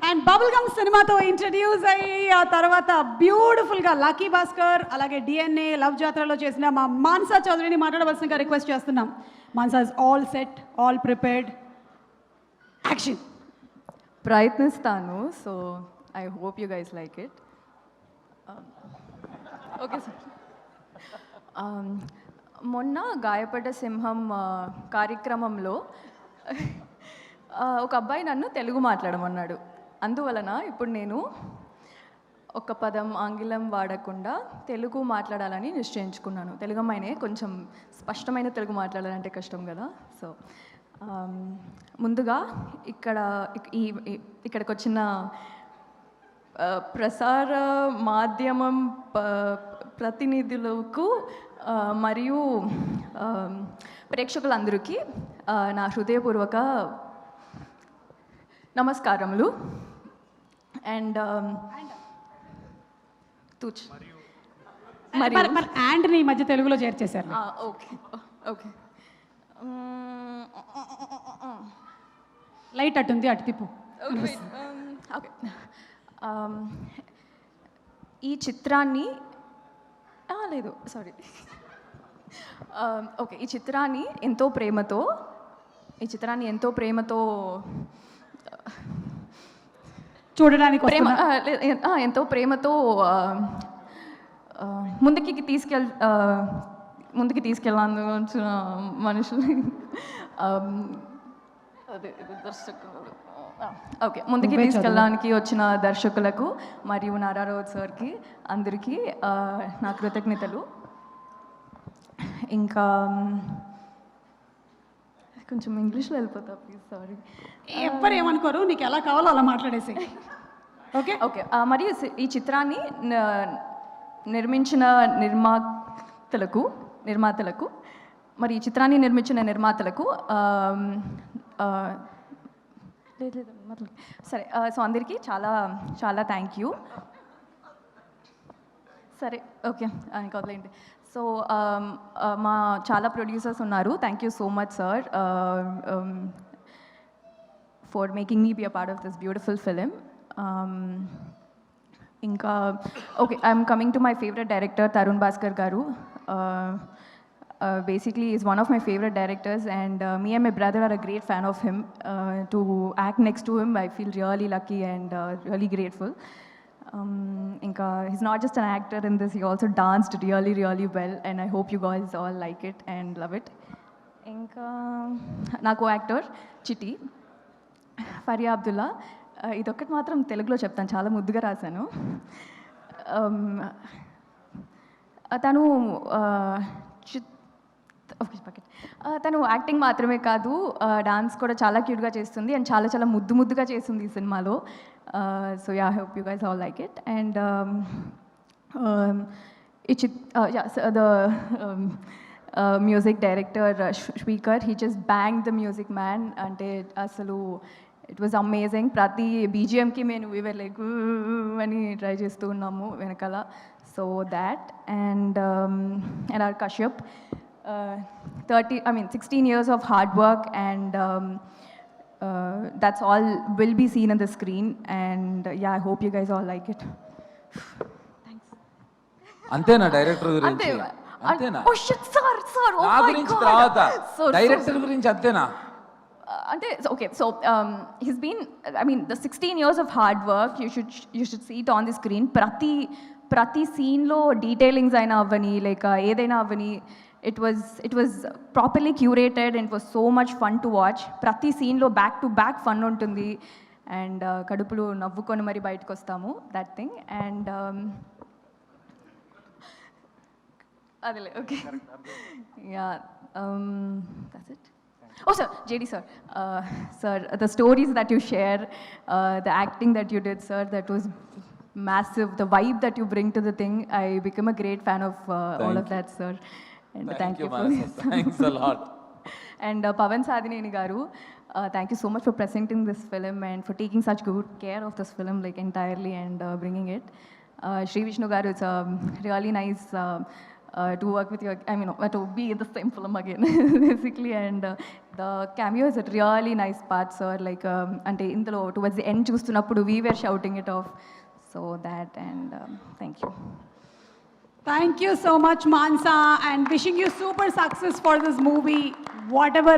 And bubble gum సినిమాతో introduce అయ్యి ఆ తర్వాత బ్యూటిఫుల్గా లక్కీ భాస్కర్ అలాగే డిఎన్ఏ లవ్ జాత్రలో చేసిన మా మాన్సా చౌదరిని మాట్లాడవలసిందిగా రిక్వెస్ట్ చేస్తున్నాం. Mansa is all set, all prepared, action. ప్రయత్నిస్తాను. So I hope you guys like it. Okay sir. మొన్న గాయపడ్డ సింహం కార్యక్రమంలో ఒక అబ్బాయి నన్ను తెలుగు మాట్లాడమన్నాడు. అందువలన ఇప్పుడు నేను ఒక పదం ఆంగ్లం వాడకుండా తెలుగు మాట్లాడాలని నిశ్చయించుకున్నాను. తెలుగు అమ్మాయినే, కొంచెం స్పష్టమైన తెలుగు మాట్లాడాలంటే కష్టం కదా. సో ముందుగా ఇక్కడికి వచ్చిన ప్రసార మాధ్యమం ప్రతినిధులకు మరియు ప్రేక్షకులందరికీ నా హృదయపూర్వక నమస్కారములు. అండ్ తూచ్ మరి యాండ్ని మధ్య తెలుగులో చేర్చేశారు. Okay okay. లైట్ అటుంది, అటు తిప్పు. ఓకే. ఈ చిత్రాన్ని లేదు సారీ ఓకే ఈ చిత్రాన్ని ఎంతో ప్రేమతో చూడడానికి ఎంతో ప్రేమతో ముందుకి తీసుకెళ్ళాను మనుషులు ఓకే ముందుకి తీసుకెళ్ళడానికి వచ్చిన దర్శకులకు మరియు నారారోజ్ సార్కి అందరికీ నా కృతజ్ఞతలు. ఇంకా కొంచెం ఇంగ్లీష్లో వెళ్ళిపోతా ప్లీజ్, సారీ. ఎవ్వరు ఏమనుకోరు, నీకు ఎలా కావాలో అలా మాట్లాడేసి. Okay okay. మరియు ఈ చిత్రాన్ని నిర్మించిన నిర్మాతలకు మరి ఈ చిత్రాన్ని నిర్మించిన నిర్మాతలకు సరే. సో అందరికీ చాలా చాలా థ్యాంక్ యూ. సరే ఓకే ఇంకా వదిలేండి. సో మా చాలా ప్రొడ్యూసర్స్ ఉన్నారు. Thank you so much sir for making me be a part of this beautiful film. ఇంకా okay, I'm coming to my favourite director Tarun Bhaskar garu. Basically is one of my favorite directors, and me and my brother are a great fan of him. To act next to him, I feel really lucky and really grateful. He's not just an actor in this, he also danced really really well, and I hope you guys all like it and love it. నా co-actor చిట్టి ఫరియా అబ్దుల్లా. ఇదొక్కటి మాత్రం తెలుగులో చెప్తాను, చాలా ముద్దుగా రాశాను. తను తను యాక్టింగ్ మాత్రమే కాదు, డాన్స్ కూడా చాలా క్యూట్గా చేస్తుంది అండ్ చాలా చాలా ముద్దుగా చేస్తుంది ఈ సినిమాలో. So yeah, I hope you guys all like it. And the music director speaker, he just bang the music man. అంటే అసలు ఇట్ వాజ్ అమేజింగ్. ప్రతి బీజిఎంకి మేము వీవర్ లైక్ అని ట్రై చేస్తూ ఉన్నాము వెనకాల. So that and R Kashyap, 16 years of hard work, and that's all will be seen on the screen. And yeah, I hope you guys all like it. Thanks. అంతేనా director గురించి? అంతేనా? Oh shit sir, oh my god. తర్వాత director గురించి అంతేనా? అంటే okay, so he's been, the 16 years of hard work, you should see it on the screen. ప్రతి సీన్లో detailings అయినా అవ్వని, లేక ఏదైనా అవ్వని, it was properly curated and it was so much fun to watch. ప్రతి సీన్లో బ్యాక్ టు బ్యాక్ ఫన్ ఉంటుంది అండ్ కడుపులు నవ్వుకొని మరి బయటకు వస్తాము, దట్ థింగ్. అండ్ అదేలే okay yeah, that's it. Oh sir, JD sir, sir, the stories that you share, the acting that you did sir, that was massive. The vibe that you bring to the thing, I become a great fan of all of that sir. And thank you for this. Thanks a lot. And Pavan Sadineni garu, thank you so much for presenting this film and for taking such good care of this film, like entirely, and bringing it. Sri Vishnu garu, it's a really nice to work with you, I mean, to be in the same film again, basically. And the cameo is a really nice part, sir. Like, ante indulo towards the end chustunappudu we were shouting it off. So that, and thank you. Thank you so much, Mansa, and wishing you super success for this movie, whatever